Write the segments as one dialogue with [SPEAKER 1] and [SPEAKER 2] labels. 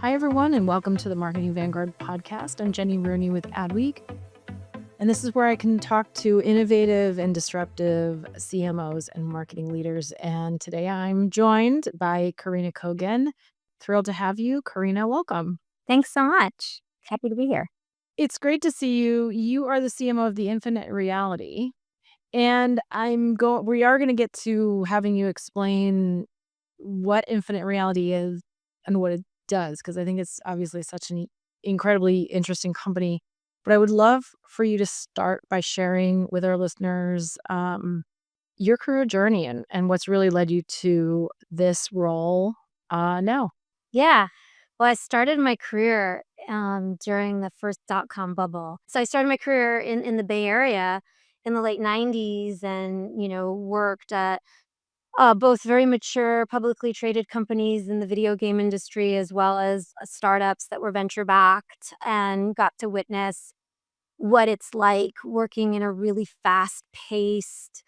[SPEAKER 1] Hi, everyone, and welcome to the Marketing Vanguard podcast. I'm Jenny Rooney with Adweek, and this is where I can talk to innovative and disruptive CMOs and marketing leaders. And today I'm joined by Karina Kogan. Thrilled to have you. Karina, welcome.
[SPEAKER 2] Thanks so much. Happy to be here.
[SPEAKER 1] It's great to see you. You are the CMO of the Infinite Reality, and we are going to get to having you explain what Infinite Reality is and what it does, because I think it's obviously such an incredibly interesting company. But I would love for you to start by sharing with our listeners your career journey and what's really led you to this role now.
[SPEAKER 2] Yeah. Well, I started my career during the first dot-com bubble. So I started my career in the Bay Area in the late 90s and, worked at both very mature publicly traded companies in the video game industry as well as startups that were venture backed, and got to witness what it's like working in a really fast paced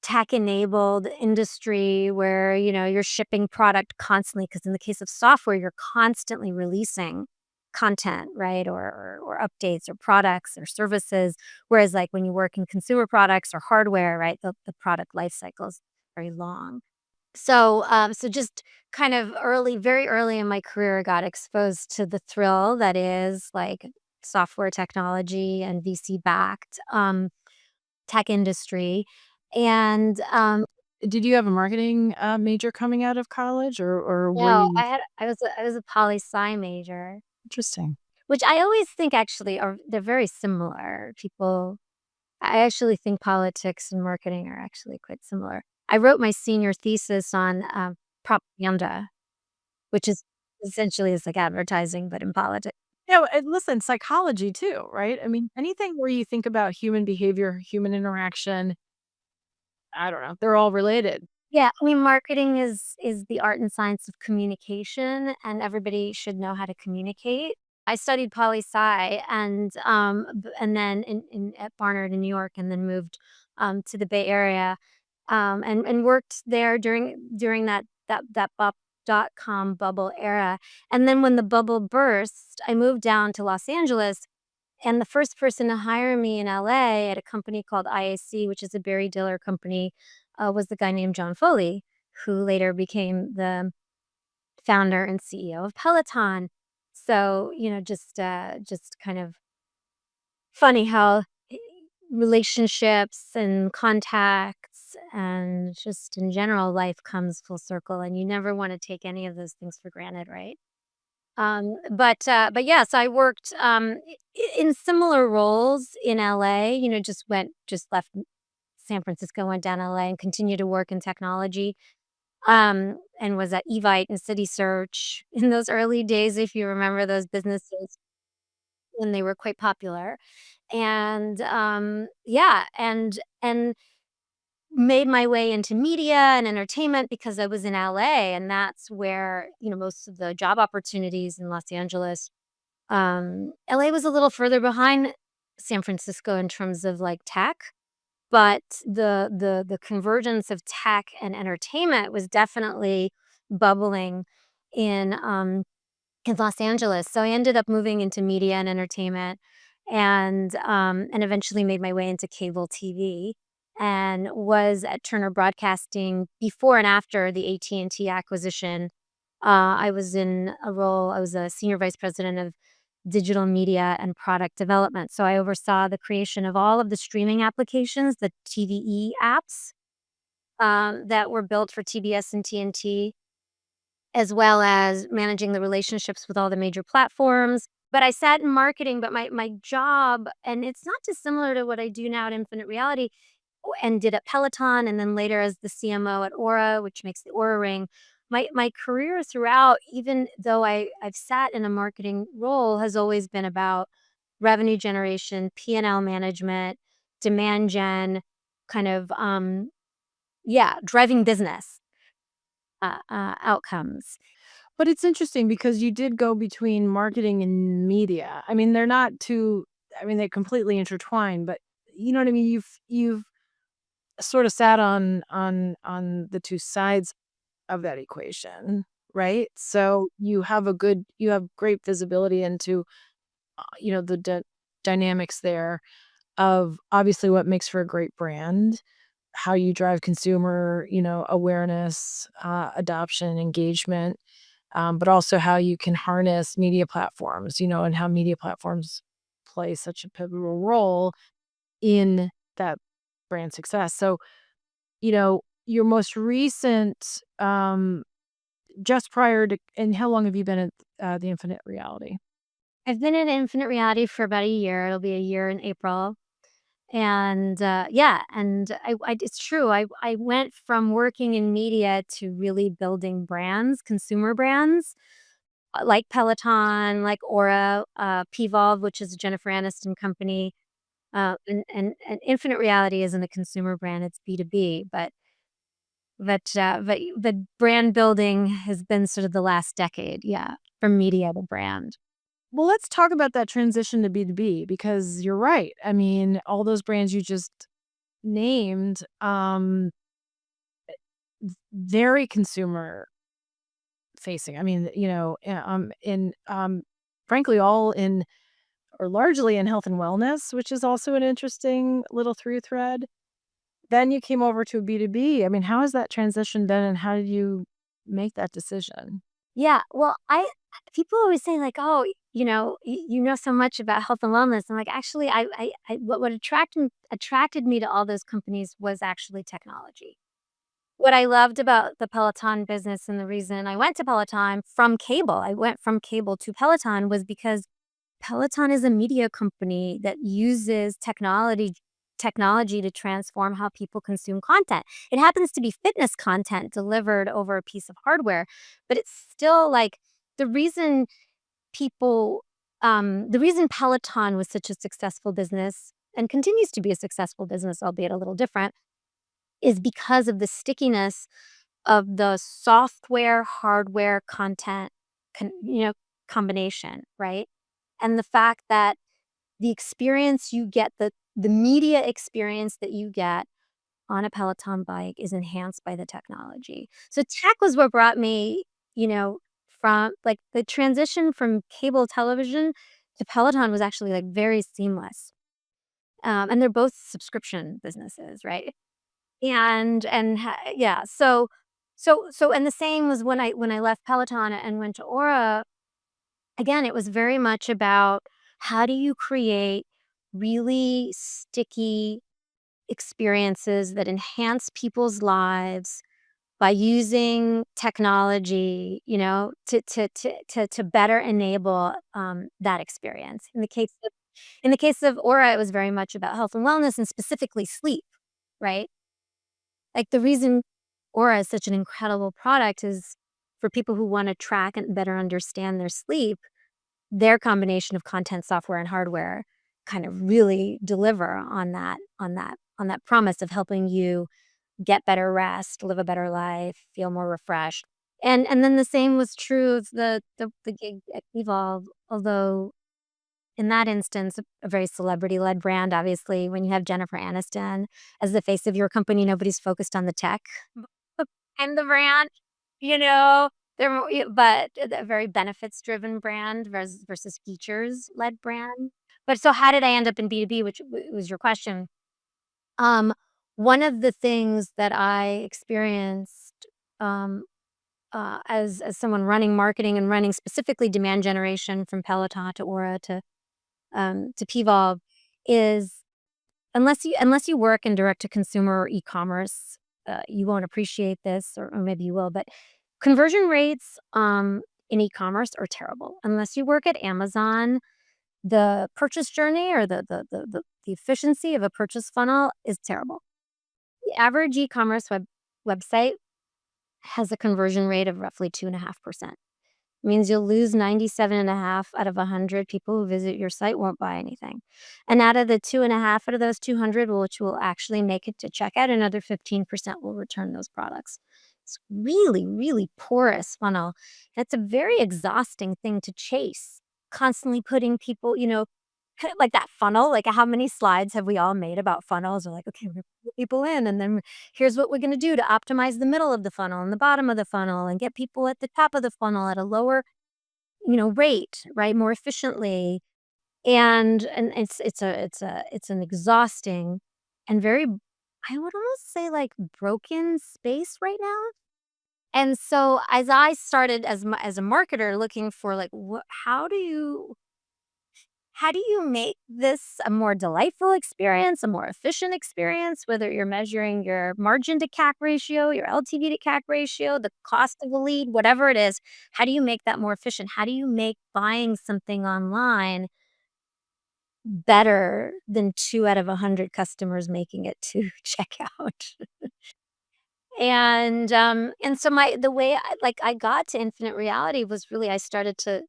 [SPEAKER 2] tech-enabled industry where, you're shipping product constantly, because in the case of software, you're constantly releasing content, right? Or updates or products or services. Whereas like when you work in consumer products or hardware, right, the product life cycle is very long. So just kind of very early in my career, I got exposed to the thrill that is like software technology and VC backed tech industry. And
[SPEAKER 1] Did you have a marketing major coming out of college, or were
[SPEAKER 2] no,
[SPEAKER 1] you
[SPEAKER 2] I was a poli sci major,
[SPEAKER 1] interesting?
[SPEAKER 2] which I always think actually they're very similar. I actually think politics and marketing are actually quite similar. I wrote my senior thesis on propaganda, which is essentially is like advertising, but in politics.
[SPEAKER 1] Yeah, and listen, psychology too, right? I mean, anything where you think about human behavior, human interaction, I don't know, they're all related.
[SPEAKER 2] Yeah, I mean, marketing is the art and science of communication, and everybody should know how to communicate. I studied poli sci and then in at Barnard in New York, and then moved to the Bay Area, and worked there during that dot-com bubble era. And then when the bubble burst, I moved down to Los Angeles, and the first person to hire me in LA at a company called IAC, which is a Barry Diller company, was the guy named John Foley, who later became the founder and CEO of Peloton. So, just kind of funny how eh, relationships and contacts and just in general life comes full circle, and you never want to take any of those things for granted, right? But yes, I worked in similar roles in LA. Just left San Francisco, went down LA, and continued to work in technology. And was at Evite and City Search in those early days, if you remember those businesses when they were quite popular. And yeah, and made my way into media and entertainment because I was in LA, and that's where, most of the job opportunities in Los Angeles. LA was a little further behind San Francisco in terms of like tech, but the convergence of tech and entertainment was definitely bubbling in in Los Angeles. So I ended up moving into media and entertainment, and eventually made my way into cable TV, and was at Turner Broadcasting before and after the AT&T acquisition. I was in a role, I was a senior vice president of digital media and product development. So I oversaw the creation of all of the streaming applications, the TVE apps that were built for TBS and TNT, as well as managing the relationships with all the major platforms. But I sat in marketing, but my job, and it's not dissimilar to what I do now at Infinite Reality and did at Peloton, and then later as the CMO at Aura, which makes the Aura ring. My career throughout, even though I've sat in a marketing role, has always been about revenue generation, P&L management, demand gen, kind of driving business outcomes.
[SPEAKER 1] But it's interesting because you did go between marketing and media. I mean, they're completely intertwined, but you know what I mean? You've sort of sat on the two sides of that equation. right? So you have great visibility into, the dynamics there of obviously what makes for a great brand, how you drive consumer, awareness, adoption, engagement, but also how you can harness media platforms, and how media platforms play such a pivotal role in that brand success. So, your most recent, just prior to, and how long have you been at the Infinite Reality?
[SPEAKER 2] I've been in Infinite Reality for about a year. It'll be a year in April. And, yeah, and I it's true. I went from working in media to really building brands, consumer brands, like Peloton, like Aura, Pvolve, which is a Jennifer Aniston company, and Infinite Reality isn't a consumer brand, it's B2B, but the brand building has been sort of the last decade, yeah, from media to brand.
[SPEAKER 1] Well, let's talk about that transition to B2B because you're right. I mean, all those brands you just named, very consumer facing. I mean, frankly, all in or largely in health and wellness, which is also an interesting little through thread. Then you came over to B2B. I mean, how has that transition been and how did you make that decision?
[SPEAKER 2] Yeah, well, I people always say like, "Oh, you know so much about health and wellness." I'm like, "Actually, what attracted me to all those companies was actually technology." What I loved about the Peloton business and the reason I went to Peloton from cable, I went from cable to Peloton was because Peloton is a media company that uses technology to transform how people consume content. It happens to be fitness content delivered over a piece of hardware, but it's still like the reason people the reason Peloton was such a successful business and continues to be a successful business, albeit a little different, is because of the stickiness of the software, hardware, content, con you know, combination, right? And the fact that the experience you get, the media experience that you get on a Peloton bike is enhanced by the technology. So tech was what brought me, from like, the transition from cable television to Peloton was actually, like, very seamless. And they're both subscription businesses, right? Yeah, so and the same was when I left Peloton and went to Aura. Again, it was very much about how do you create really sticky experiences that enhance people's lives by using technology, to better enable, that experience. In the case of Aura, it was very much about health and wellness and specifically sleep, right? Like, the reason Aura is such an incredible product is for people who wanna track and better understand their sleep, their combination of content, software, and hardware kind of really deliver on that promise of helping you get better rest, live a better life, feel more refreshed. And then the same was true of the gig at Evolve, although in that instance, a very celebrity-led brand, obviously, when you have Jennifer Aniston as the face of your company, nobody's focused on the tech and the brand, you know? They're more but a very benefits-driven brand versus features-led brand. But so how did I end up in B2B, which was your question? Um, One of the things that I experienced, um, as someone running marketing and running specifically demand generation from Peloton to Aura to Pvolve is unless you work in direct to consumer or e-commerce, you won't appreciate this, or maybe you will, but conversion rates in e-commerce are terrible. Unless you work at Amazon, the purchase journey or the efficiency of a purchase funnel is terrible. The average e-commerce website has a conversion rate of roughly 2.5%. Means you'll lose 97.5 out of 100 people who visit your site won't buy anything. And out of the 2.5 out of those 200, which will actually make it to checkout, another 15% will return those products. It's really, really porous funnel. That's a very exhausting thing to chase. Constantly putting people, like that funnel, like how many slides have we all made about funnels? Or like, okay, we're gonna put people in, and then here's what we're gonna do to optimize the middle of the funnel and the bottom of the funnel and get people at the top of the funnel at a lower, rate, right? More efficiently. And it's an exhausting and very, I would almost say, like, broken space right now. And so as I started as a marketer looking for, like, what how do you make this a more delightful experience, a more efficient experience, whether you're measuring your margin to CAC ratio, your LTV to CAC ratio, the cost of a lead, whatever it is, how do you make that more efficient? How do you make buying something online better than 2 out of 100 customers making it to checkout? And so the way I got to Infinite Reality was really I started to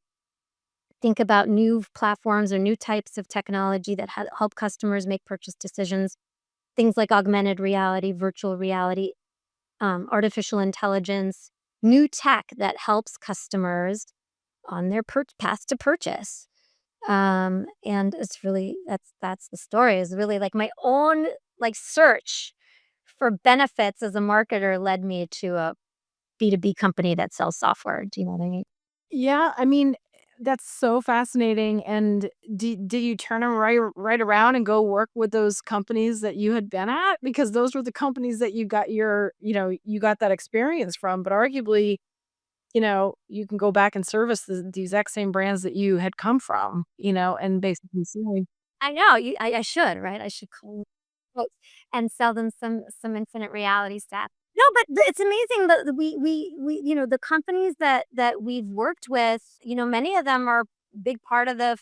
[SPEAKER 2] think about new platforms or new types of technology that help customers make purchase decisions. Things like augmented reality, virtual reality, artificial intelligence, new tech that helps customers on their path to purchase. And it's really that's the story. Is really like my own like search for benefits as a marketer led me to a B2B company that sells software. Do you know what I mean?
[SPEAKER 1] Yeah, I mean, that's so fascinating, and did you turn 'em right around and go work with those companies that you had been at? Because those were the companies that you got you got that experience from, but arguably, you can go back and service the exact same brands that you had come from, and basically say.
[SPEAKER 2] I know, I should, right? I should call folks and sell them some Infinite Reality stuff. No, but it's amazing that we the companies that we've worked with, many of them are big part of the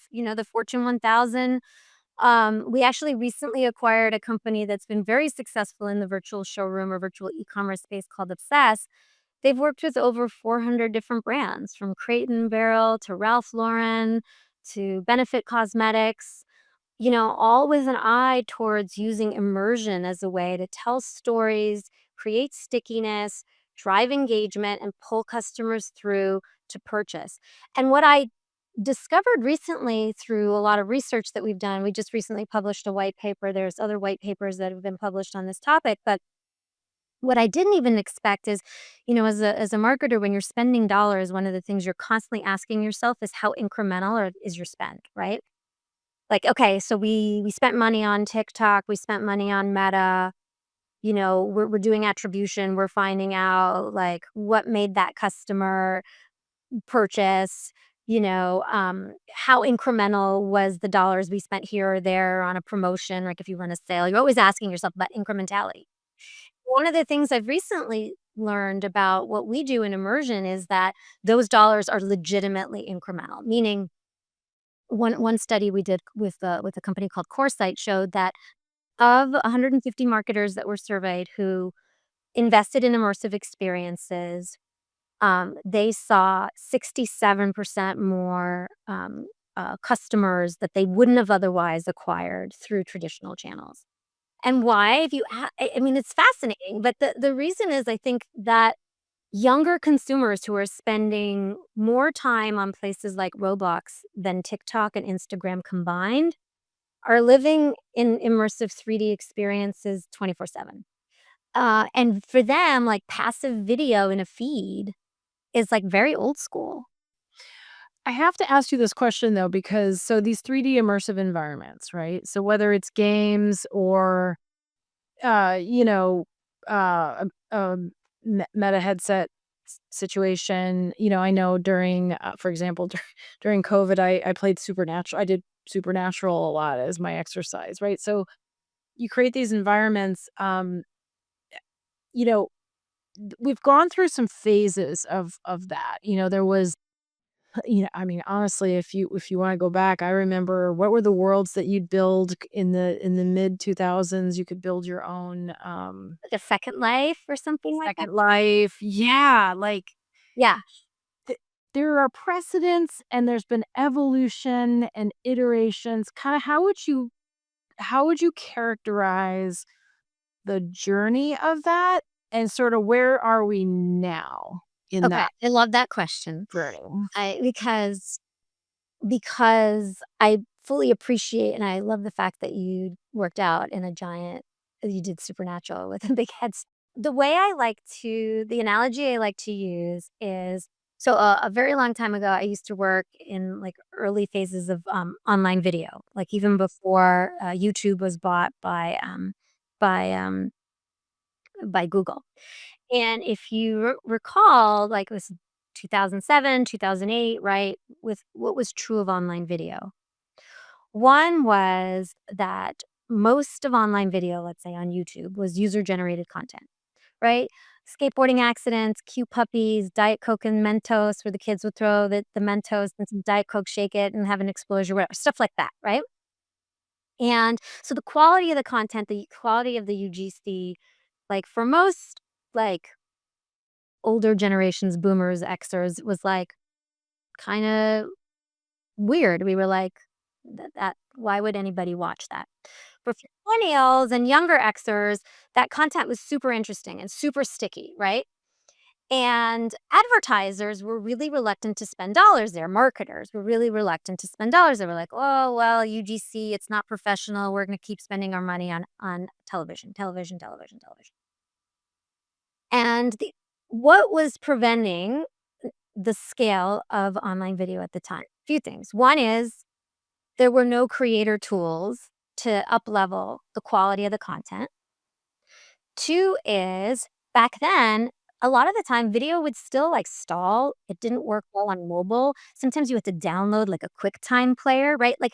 [SPEAKER 2] Fortune 1000. We actually recently acquired a company that's been very successful in the virtual showroom or virtual e-commerce space called Obsess. They've worked with over 400 different brands, from Crate and Barrel to Ralph Lauren to Benefit Cosmetics, all with an eye towards using immersion as a way to tell stories, create stickiness, drive engagement, and pull customers through to purchase. And what I discovered recently through a lot of research that we've done, we just recently published a white paper. There's other white papers that have been published on this topic, but what I didn't even expect is, as a marketer, when you're spending dollars, one of the things you're constantly asking yourself is how incremental is your spend, right? Like, okay, so we spent money on TikTok, we spent money on Meta, we're doing attribution, we're finding out like what made that customer purchase, how incremental was the dollars we spent here or there on a promotion, like if you run a sale, you're always asking yourself about incrementality. One of the things I've recently learned about what we do in immersion is that those dollars are legitimately incremental, meaning one study we did with a company called Coresight showed that of 150 marketers that were surveyed who invested in immersive experiences, they saw 67% more customers that they wouldn't have otherwise acquired through traditional channels. And why? If you, I mean, it's fascinating. But the reason is, I think that younger consumers who are spending more time on places like Roblox than TikTok and Instagram combined are living in immersive 3D experiences 24/7. And for them, like, passive video in a feed is, like, very old school.
[SPEAKER 1] I have to ask you this question though, because so these 3D immersive environments, right? So whether it's games or you know, meta headset situation. I know during, for example, during COVID, I played Supernatural. I did Supernatural a lot as my exercise, right? So you create these environments. You know, we've gone through some phases of that. There was I mean, honestly, if you wanna go back, I remember what were the worlds that you'd build in the mid 2000s. You could build your own,
[SPEAKER 2] Like a Second Life or something like that?
[SPEAKER 1] Second Life. Yeah, like,
[SPEAKER 2] Yeah,
[SPEAKER 1] th there are precedents and there's been evolution and iterations. Kinda how would you characterize the journey of that, and sorta where are we now in
[SPEAKER 2] okay,
[SPEAKER 1] that
[SPEAKER 2] I love that question.
[SPEAKER 1] journey?
[SPEAKER 2] I because I fully appreciate, and I love the fact that you worked out in a giant you did Supernatural with a big heads. The analogy I like to use is so a very long time ago, I used to work in like early phases of online video, like even before YouTube was bought by um, by Google. And if you recall, like it was 2007, 2008, right? With what was true of online video. One was that most of online video, let's say on YouTube, was user generated content, right? Skateboarding accidents, cute puppies, Diet Coke and Mentos, where the kids would throw the Mentos and some Diet Coke, shake it, and have an explosion, whatever, stuff like that, right? And so the quality of the content, the quality of the UGC, like for most like older generations, boomers, Xers, was like kind of weird. We were like, that why would anybody watch that? For millennials and younger Xers, that content was super interesting and super sticky, right? And advertisers were really reluctant to spend dollars there. Marketers were really reluctant to spend dollars. They were like, "Oh, well, UGC, it's not professional. We're going to keep spending our money on television, television, television, television." And what was preventing the scale of online video at the time? A few things. One is there were no creator tools to up level the quality of the content. Two is back then, a lot of the time video would still like stall. It didn't work well on mobile. Sometimes you had to download like a QuickTime player, right? Like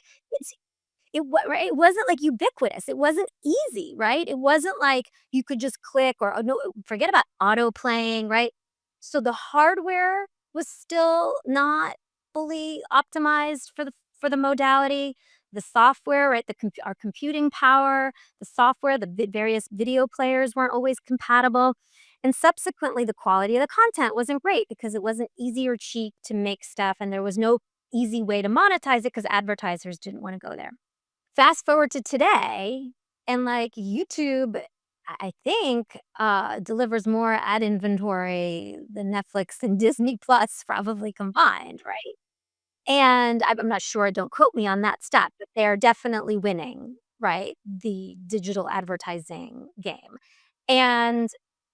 [SPEAKER 2] right? It wasn't, like, ubiquitous, it wasn't easy, right? It wasn't like you could just click or oh, no, forget about auto playing, right? So the hardware was still not fully optimized for the modality. The software, right, our computing power, the software, the various video players weren't always compatible, and subsequently, the quality of the content wasn't great because it wasn't easy or cheap to make stuff, and there was no easy way to monetize it because advertisers didn't wanna go there. Fast forward to today, and, like, YouTube, I think, delivers more ad inventory than Netflix and Disney Plus probably combined, right? And I'm not sure, don't quote me on that stat, but they're definitely winning, right, the digital advertising game. And,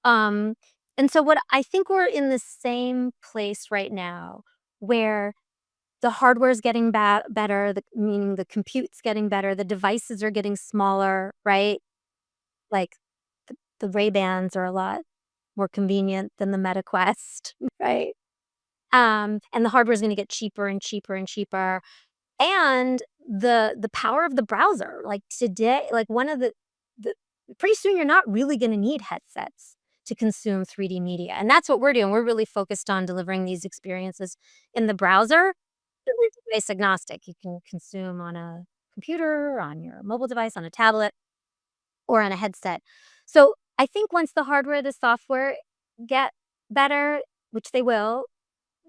[SPEAKER 2] um, and so what I think we're in the same place right now where the hardware's getting better, meaning the compute's getting better, the devices are getting smaller, right? Like, the Ray-Bans are a lot more convenient than the Meta Quest, right? And the hardware's gonna get cheaper and cheaper and cheaper, and the power of the browser, like, today like, one of the pretty soon you're not really gonna need headsets to consume 3D media, and that's what we're doing. We're really focused on delivering these experiences in the browser. Really device agnostic. You can consume on a computer, on your mobile device, on a tablet, or on a headset. So I think once the hardware, the software get better, which they will,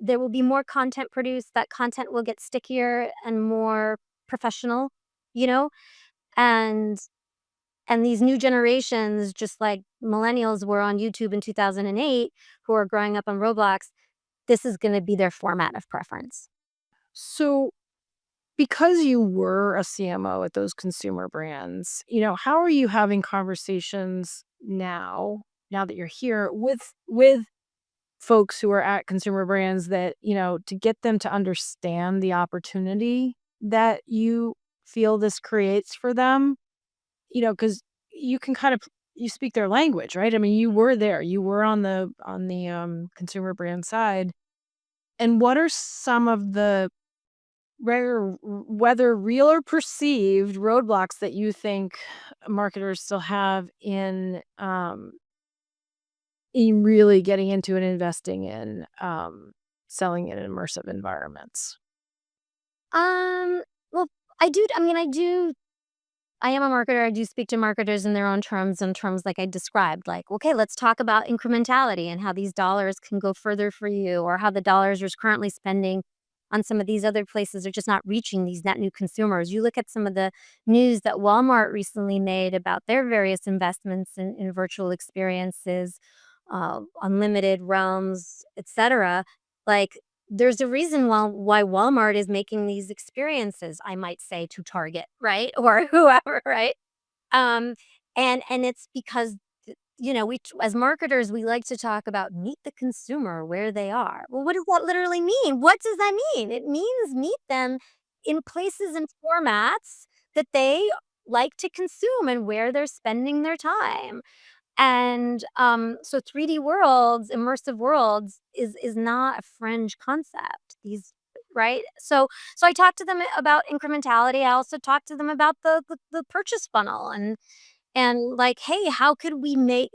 [SPEAKER 2] there will be more content produced. That content will get stickier and more professional, you know? And and these new generations, just like millennials were on YouTube in 2008, who are growing up on Roblox, this is gonna be their format of preference.
[SPEAKER 1] So, because you were a CMO at those consumer brands, how are you having conversations now that you're here with folks who are at consumer brands that, to get them to understand the opportunity that you feel this creates for them? Because you can kind of you speak their language, right? I mean, you were there. You were on the consumer brand side. And what are some of the whether real or perceived roadblocks that you think marketers still have in really getting into and investing in selling in immersive environments?
[SPEAKER 2] Um, well, I am a marketer. I do speak to marketers in their own terms, in terms like I described, like, okay, let's talk about incrementality and how these dollars can go further for you, or how the dollars you're currently spending on some of these other places are just not reaching these net new consumers. You look at some of the news that Walmart recently made about their various investments in virtual experiences, unlimited realms, etc. Like there's a reason why Walmart is making these experiences, I might say, to Target, right? Or whoever, right? Um, and it's because, we as marketers, we like to talk about meet the consumer where they are. Well, what does that literally mean? What does that mean? It means meet them in places and formats that they like to consume and where they're spending their time. And, so 3D worlds, immersive worlds is not a fringe concept. These right? So I talked to them about incrementality. I also talked to them about the purchase funnel and like, hey, how could we make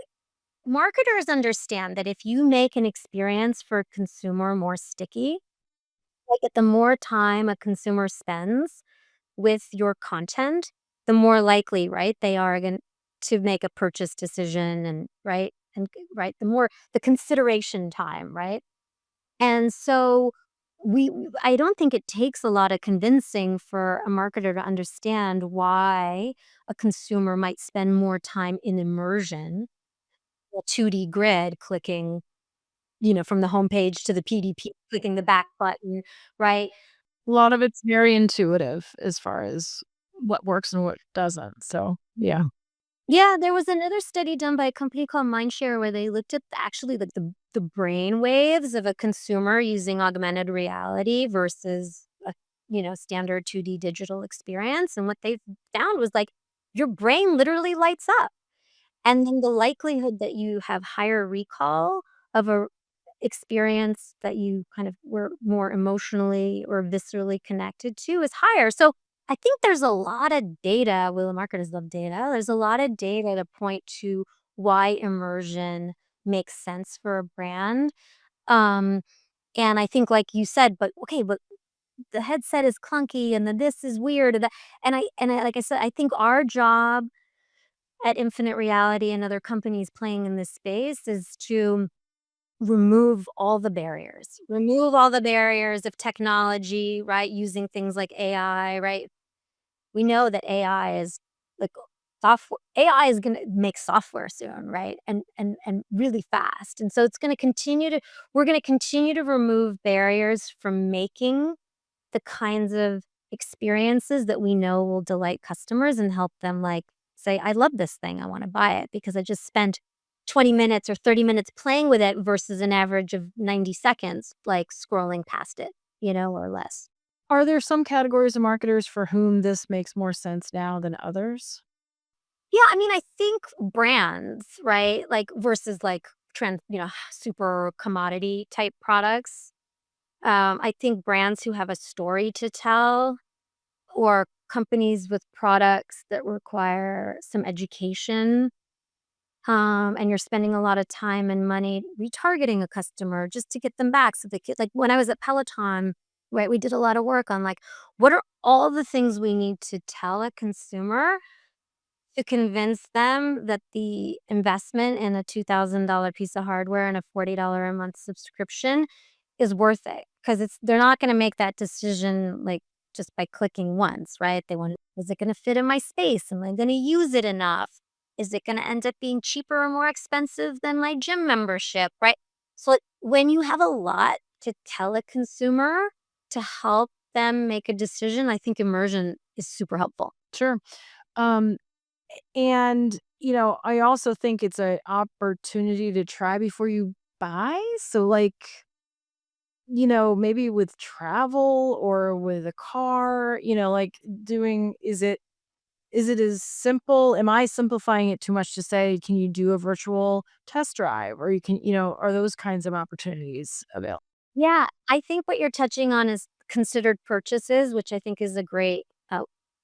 [SPEAKER 2] marketers understand that if you make an experience for a consumer more sticky, like the more time a consumer spends with your content, the more likely, right, they are going to make a purchase decision and right and right the more the consideration time, right? And so I don't think it takes a lot of convincing for a marketer to understand why a consumer might spend more time in immersion, a 2D grid clicking, from the homepage to the PDP, clicking the back button, right?
[SPEAKER 1] A lot of it's very intuitive as far as what works and what doesn't, so, yeah.
[SPEAKER 2] Yeah, there was another study done by a company called Mindshare where they looked at actually like the brain waves of a consumer using augmented reality versus a standard 2D digital experience. And what they found was like your brain literally lights up. And then the likelihood that you have higher recall of a experience that you kind of were more emotionally or viscerally connected to is higher. So I think there's a lot of data. Well, marketers love data. There's a lot of data to point to why immersion makes sense for a brand. Um, and I think, like you said, but okay, but the headset is clunky, and the this is weird, and like I said, I think our job at Infinite Reality and other companies playing in this space is to remove all the barriers of technology, right? Using things like AI, right? We know that AI is like software. AI is going to make software soon, right? And really fast. And so we're going to continue to remove barriers from making the kinds of experiences that we know will delight customers and help them like say, I love this thing. I want to buy it because I just spent 20 minutes or 30 minutes playing with it versus an average of 90 seconds, like scrolling past it, or less.
[SPEAKER 1] Are there some categories of marketers for whom this makes more sense now than others?
[SPEAKER 2] Yeah, I mean, I think brands, right? Like versus like trend, super commodity type products. I think brands who have a story to tell or companies with products that require some education, and you're spending a lot of time and money retargeting a customer just to get them back so they could like when I was at Peloton, right, we did a lot of work on like what are all the things we need to tell a consumer to convince them that the investment in a $2,000 piece of hardware and a $40 a month subscription is worth it, because they're not gonna make that decision, like, just by clicking once, right? They want, "Is it gonna fit in my space? Am I gonna use it enough? Is it gonna end up being cheaper or more expensive than my gym membership?" Right? So, like, when you have a lot to tell a consumer to help them make a decision, I think immersion is super helpful.
[SPEAKER 1] Sure. Um, and, I also think it's an opportunity to try before you buy. So, like, maybe with travel or with a car, like doing is it as simple? Am I simplifying it too much to say, can you do a virtual test drive or you can, are those kinds of opportunities available?
[SPEAKER 2] Yeah, I think what you're touching on is considered purchases, which I think is a great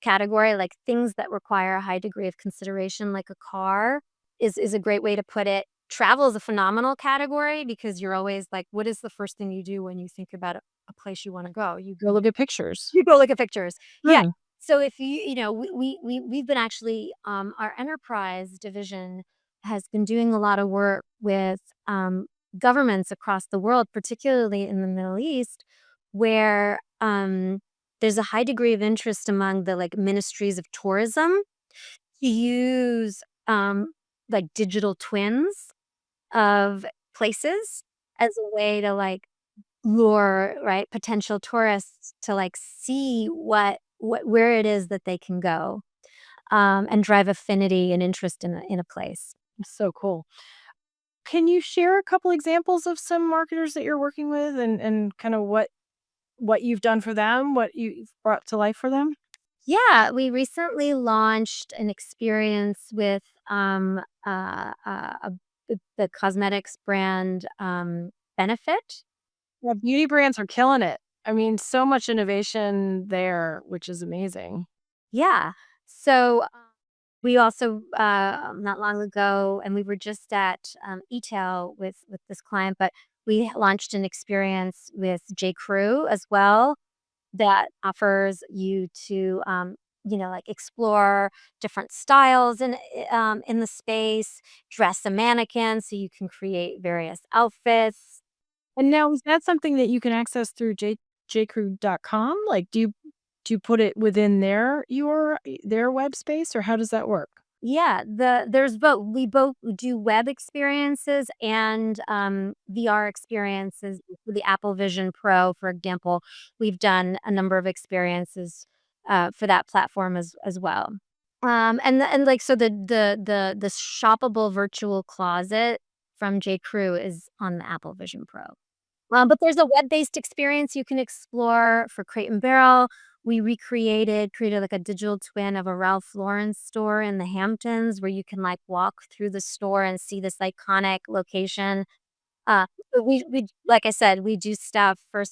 [SPEAKER 2] category. Like things that require a high degree of consideration, like a car, is a great way to put it. Travel is a phenomenal category because you're always like, what is the first thing you do when you think about a place you want to go?
[SPEAKER 1] Go look at pictures.
[SPEAKER 2] You go look at pictures. Yeah.
[SPEAKER 1] Yeah.
[SPEAKER 2] So if we've been actually our enterprise division has been doing a lot of work with governments across the world, particularly in the Middle East, where there's a high degree of interest among the like ministries of tourism to use like digital twins of places as a way to like lure, right, potential tourists to, like, see what where it is that they can go, and drive affinity and interest in a place.
[SPEAKER 1] So cool. Can you share a couple examples of some marketers that you're working with and kind of what you've done for them, what you've brought to life for them?
[SPEAKER 2] Yeah, we recently launched an experience with, the cosmetics brand, Benefit.
[SPEAKER 1] Yeah, beauty brands are killing it. I mean, so much innovation there, which is amazing.
[SPEAKER 2] Yeah. So, we also, not long ago, and we were just at, e-tail with this client, but we launched an experience with J.Crew as well that offers you to, like, explore different styles in the space, dress a mannequin so you can create various outfits.
[SPEAKER 1] And now is that something that you can access through jcrew.com? Like, do you put it within their web space, or how does that work?
[SPEAKER 2] Yeah, there's both. We both do web experiences and, VR experiences. With the Apple Vision Pro, for example, we've done a number of experiences, for that platform as well. Like, so the shoppable virtual closet from J.Crew is on the Apple Vision Pro. But there's a web-based experience you can explore for Crate& and Barrel. We created like a digital twin of a Ralph Lauren store in the Hamptons where you can, like, walk through the store and see this iconic location. But we like I said, we do stuff for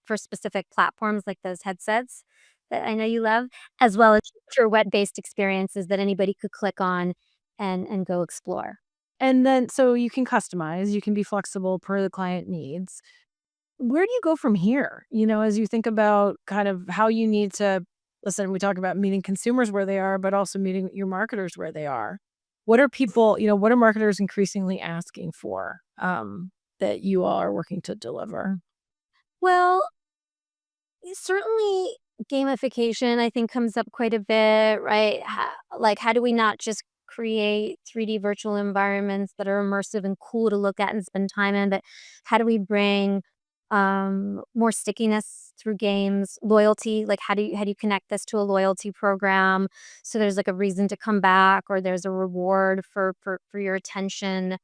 [SPEAKER 2] for specific platforms like those headsets that I know you love, as well as for web-based experiences that anybody could click on and go explore.
[SPEAKER 1] And then so you can customize, you can be flexible per the client needs. Where do you go from here? As you think about kind of how you need to listen, we talk about meeting consumers where they are, but also meeting your marketers where they are. What are marketers increasingly asking for that you all are working to deliver?
[SPEAKER 2] Well, certainly, gamification, I think, comes up quite a bit, right? How do we not just create 3D virtual environments that are immersive and cool to look at and spend time in, but how do we bring more stickiness through games, loyalty? Like, how do you connect this to a loyalty program so there's, like, a reason to come back or there's a reward for your attention?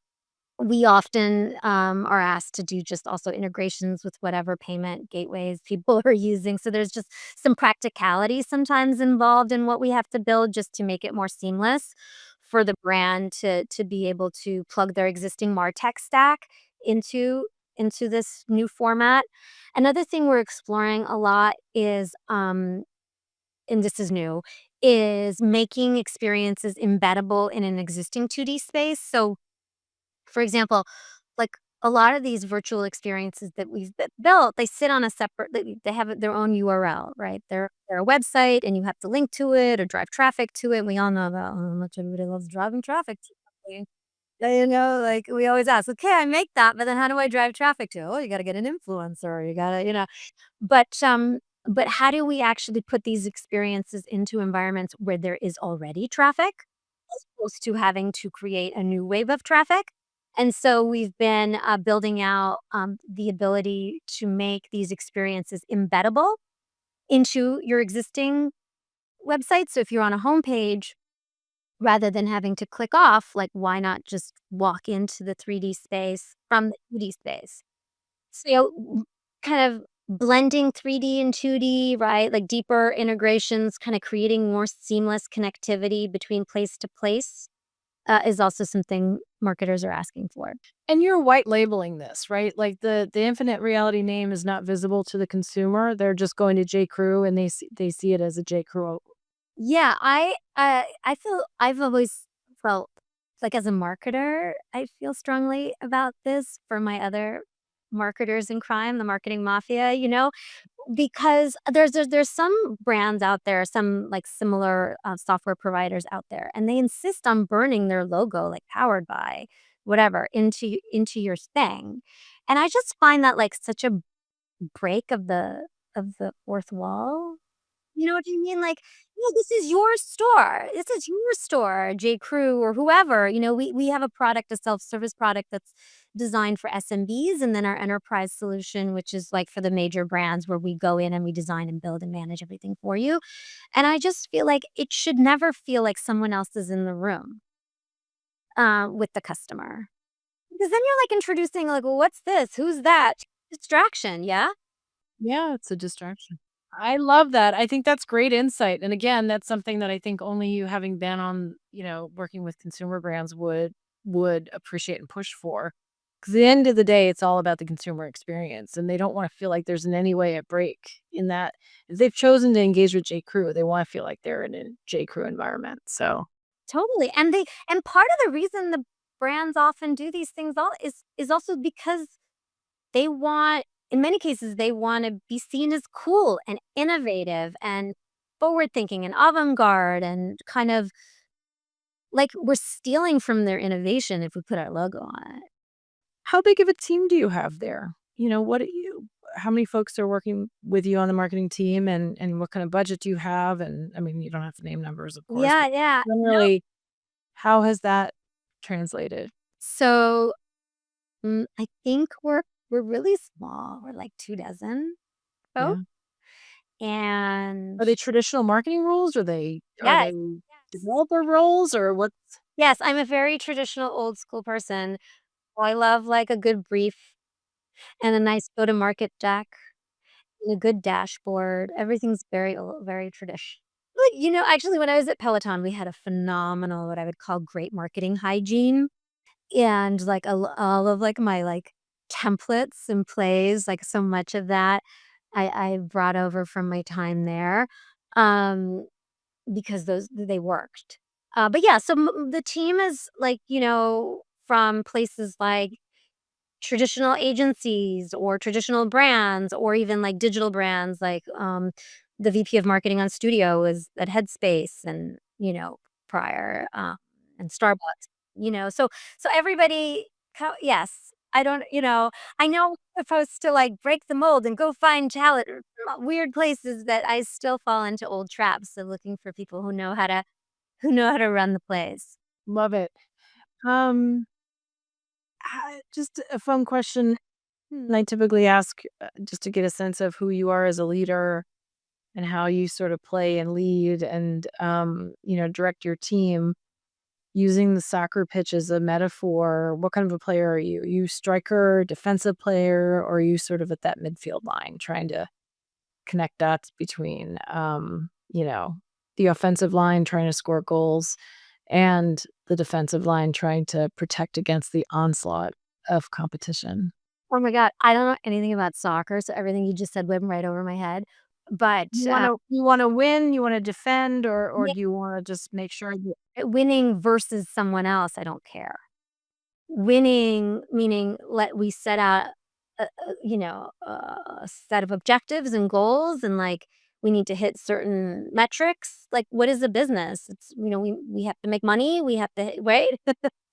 [SPEAKER 2] We often, are asked to do just also integrations with whatever payment gateways people are using, so there's just some practicality sometimes involved in what we have to build just to make it more seamless for the brand to be able to plug their existing MarTech stack into this new format. Another thing we're exploring a lot is, and this is new, is making experiences embeddable in an existing 2D space. So, for example, like, a lot of these virtual experiences that we've built, they sit on a separate they have their own URL, right? They're a website, and you have to link to it or drive traffic to it, and we all know about how much everybody loves driving traffic to something. Like, we always ask, "Okay, I make that, but then how do I drive traffic to it?" "Oh, you gotta get an influencer, you gotta." But how do we actually put these experiences into environments where there is already traffic, as opposed to having to create a new wave of traffic? And so we've been, building out, the ability to make these experiences embeddable into your existing website. So if you're on a homepage, rather than having to click off, like, why not just walk into the 3D space from the 2D space? So, kind of blending 3D and 2D, right? Like, deeper integrations, kinda creating more seamless connectivity between place to place, is also something marketers are asking for.
[SPEAKER 1] And you're white labeling this, right? Like the Infinite Reality name is not visible to the consumer. They're just going to J. Crew and they see it as a J. Crew.
[SPEAKER 2] Yeah, I feel I've always felt like, as a marketer, I feel strongly about this for my other marketers in crime, the marketing mafia, because there's some brands out there, some, like, similar, software providers out there, and they insist on burning their logo, like, powered by whatever, into your thing, and I just find that, like, such a break of the fourth wall. You know what I mean? Like, "No, this is your store. This is your store, J.Crew or whoever." We have a product, a self-service product that's designed for SMBs, and then our enterprise solution, which is, like, for the major brands where we go in and we design and build and manage everything for you. And I just feel like it should never feel like someone else is in the room, with the customer. Because then you're, like, introducing, like, "Well, what's this? Who's that?" Distraction, yeah?
[SPEAKER 1] Yeah, it's a distraction. I love that. I think that's great insight. And again, that's something that I think only you having been on, working with consumer brands would appreciate and push for. Because at the end of the day, it's all about the consumer experience, and they don't want to feel like there's in any way a break in that. If they've chosen to engage with J. Crew, they want to feel like they're in a J. Crew environment. So
[SPEAKER 2] Totally, and part of the reason the brands often do these things all is also because they want in many cases, they wanna be seen as cool and innovative and forward-thinking and avant-garde and kind of like we're stealing from their innovation if we put our logo on it.
[SPEAKER 1] how big of a team do you have there? How many folks are working with you on the marketing team, and what kind of budget do you have? And I mean, you don't have to name numbers, of course,
[SPEAKER 2] Yeah,
[SPEAKER 1] but
[SPEAKER 2] yeah. No.
[SPEAKER 1] generally, how has that translated?
[SPEAKER 2] So, I think we're really small. We're like 2 dozen
[SPEAKER 1] Yeah.
[SPEAKER 2] folks, and
[SPEAKER 1] Are they traditional marketing roles? Are they
[SPEAKER 2] yes, yes.
[SPEAKER 1] developer roles, or what's
[SPEAKER 2] Yes, I'm a very traditional old school person. I love, like, a good brief and a nice go-to-market deck and a good dashboard. Everything's very traditional. But, actually, when I was at Peloton, we had a phenomenal, what I would call great marketing hygiene, and, like, all of, like, my, like, templates and plays, like, so much of that I brought over from my time there, um, because they worked. But yeah, so the team is, like, from places like traditional agencies or traditional brands or even like digital brands like the VP of marketing on Studio was at Headspace and prior and Starbucks, so everybody yes, I don't, I know we're supposed to like break the mold and go find talent weird places that I still fall into old traps of looking for people who know how to run the place.
[SPEAKER 1] love it. Um, just a fun question. I typically ask just to get a sense of who you are as a leader and how you sort of play and lead and direct your team. Using the soccer pitch as a metaphor, what kind of a player are you? Are you striker, defensive player, or are you sort of at that midfield line trying to connect dots between, the offensive line trying to score goals and the defensive line trying to protect against the onslaught of competition?
[SPEAKER 2] Oh my god, I don't know anything about soccer, so everything you just said went right over my head, but,
[SPEAKER 1] You wanna win, you wanna defend, or
[SPEAKER 2] yeah,
[SPEAKER 1] do you wanna just make sure you
[SPEAKER 2] winning versus someone else, I don't care. Winning, meaning we set out a set of objectives and goals, and, like, we need to hit certain metrics, like, what is a business? It's we have to make money, we have to right?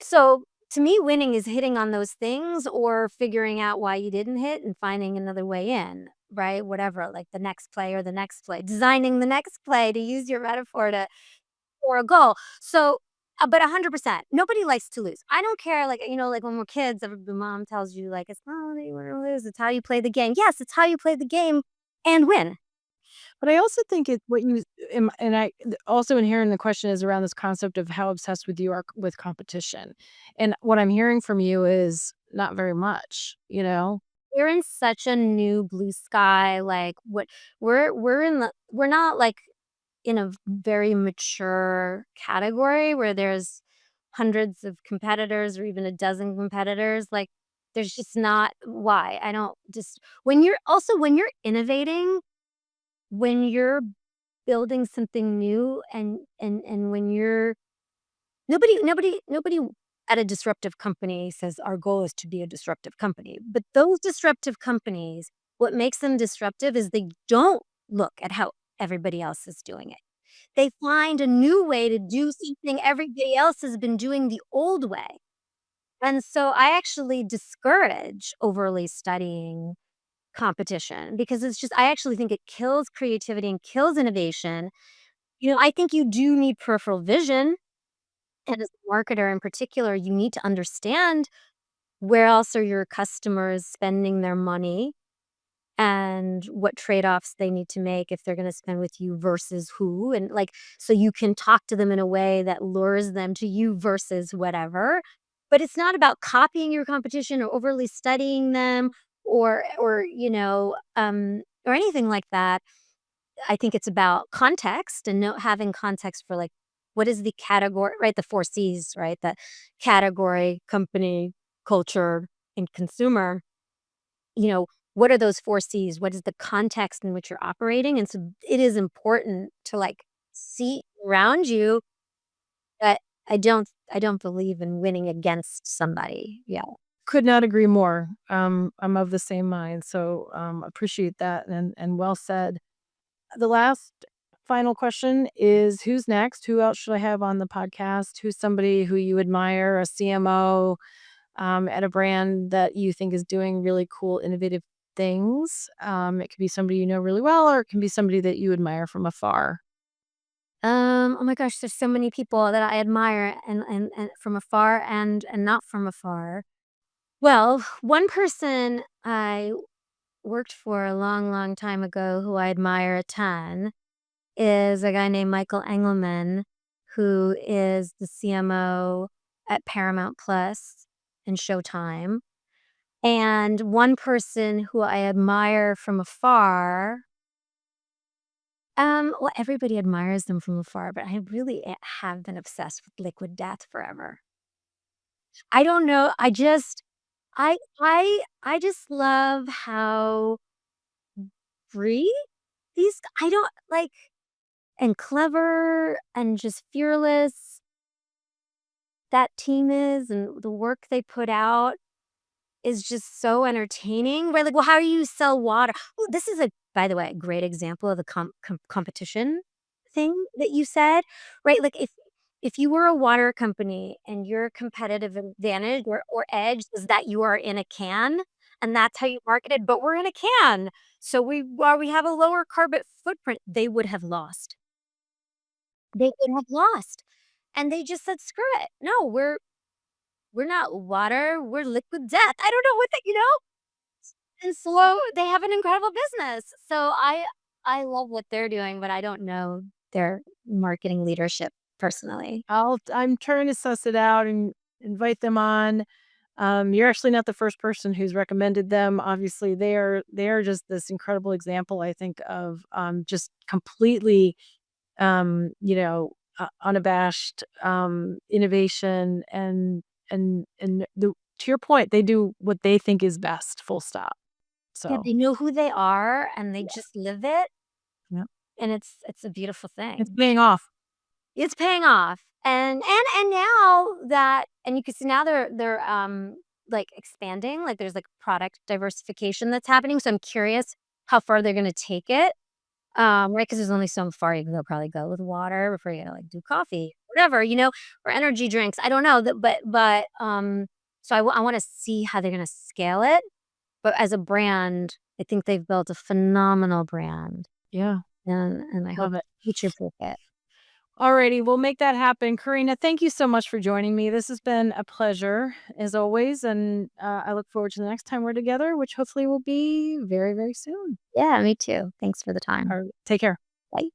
[SPEAKER 2] So, to me, winning is hitting on those things or figuring out why you didn't hit and finding another way in, right? Whatever, like the next play or the next play, designing the next play to use your metaphor to or a goal. So, but 100%, nobody likes to lose. I don't care, like, like when we're kids, the mom tells you, like, it's not that you want to lose, it's how you play the game. Yes, it's how you play the game and win.
[SPEAKER 1] But I also think it's what you and also inherent in the question is around this concept of how obsessed with you are with competition. And what I'm hearing from you is not very much, you know?
[SPEAKER 2] We're in such a new blue sky, like what we're not like in a very mature category where there's hundreds of competitors or even a dozen competitors, like, there's just not why? I don't just when you're innovating, when you're building something new and when you're nobody at a disruptive company says, "Our goal is to be a disruptive company." But those disruptive companies, what makes them disruptive is they don't look at how everybody else is doing it. They find a new way to do something everybody else has been doing the old way. And so I actually discourage overly studying competition because I actually think it kills creativity and kills innovation. I think you do need peripheral vision. And as a marketer in particular, you need to understand where else are your customers spending their money and what trade-offs they need to make if they're gonna spend with you versus who, and, so you can talk to them in a way that lures them to you versus whatever. But it's not about copying your competition or overly studying them or anything like that. I think it's about context and having context for, what is the category, right? The 4 Cs, right? The category, company, culture, and consumer. You know, what are those 4 Cs? What is the context in which you're operating? And so it is important to, see around you that I don't believe in winning against somebody. Yeah.
[SPEAKER 1] Could not agree more. I'm of the same mind, so, appreciate that and well said. The last final question is who's next? Who else should I have on the podcast? Who's somebody who you admire, a CMO, at a brand that you think is doing really cool, innovative things? It could be somebody you know really well, or it can be somebody that you admire from afar.
[SPEAKER 2] Oh my gosh, there's so many people that I admire and from afar and not from afar. Well, one person I worked for a long, long time ago who I admire a ton is a guy named Michael Engelman, who is the CMO at Paramount Plus and Showtime. And one person who I admire from afar, well, everybody admires them from afar, but I really have been obsessed with Liquid Death forever. I don't know. I just love how free I don't like and clever and just fearless that team is, and the work they put out is just so entertaining. Right? Like, well, how do you sell water? Ooh, this is by the way, a great example of the competition thing that you said, right? Like, if you were a water company and your competitive advantage or edge is that you are in a can and that's how you marketed, but we're in a can. So we have a lower carbon footprint, they would have lost. They would have lost. And they just said, screw it. No, we're not water, we're liquid death. I don't know what and so they have an incredible business. So I love what they're doing, but I don't know their marketing leadership personally.
[SPEAKER 1] I'm trying to suss it out and invite them on. You're actually not the first person who's recommended them. Obviously, they are just this incredible example, I think, of just completely, unabashed innovation and to your point, they do what they think is best. Full stop.
[SPEAKER 2] Yeah,
[SPEAKER 1] So
[SPEAKER 2] they know who they are and they just live it,
[SPEAKER 1] yeah,
[SPEAKER 2] and it's a beautiful
[SPEAKER 1] it's
[SPEAKER 2] thing.
[SPEAKER 1] paying off.
[SPEAKER 2] It's paying off. And now that and you can see now they're expanding, there's product diversification that's happening. So I'm curious how far they're gonna take it. Right, because there's only so far you can probably go with water before you gotta do coffee, whatever, or energy drinks. I don't know that, but so I want to see how they're gonna scale it. But as a brand, I think they've built a phenomenal brand,
[SPEAKER 1] Yeah,
[SPEAKER 2] and I hope
[SPEAKER 1] love it.
[SPEAKER 2] future proof it.
[SPEAKER 1] Alrighty, we'll make that happen. Karina, thank you so much for joining me. This has been a pleasure as always, and I look forward to the next time we're together, which hopefully will be very, very soon.
[SPEAKER 2] Yeah, me too. Thanks for the time.
[SPEAKER 1] All right, take care.
[SPEAKER 2] Bye.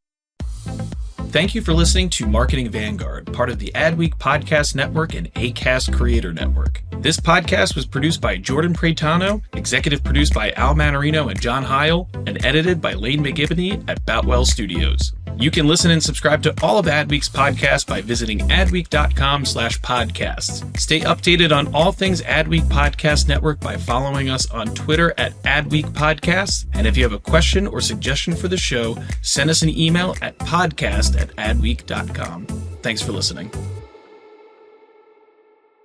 [SPEAKER 3] Thank you for listening to Marketing Vanguard, part of the Adweek Podcast Network and Acast Creator Network. This podcast was produced by Jordan Pretano, executive produced by Al Manarino and John Heil, and edited by Lane McGibney at Boutwell Studios. You can listen and subscribe to all of Adweek's podcasts by visiting adweek.com/podcasts. Stay updated on all things Adweek Podcast Network by following us on Twitter at Adweek Podcasts. And if you have a question or suggestion for the show, send us an email at podcast@adweek.com. Thanks for listening.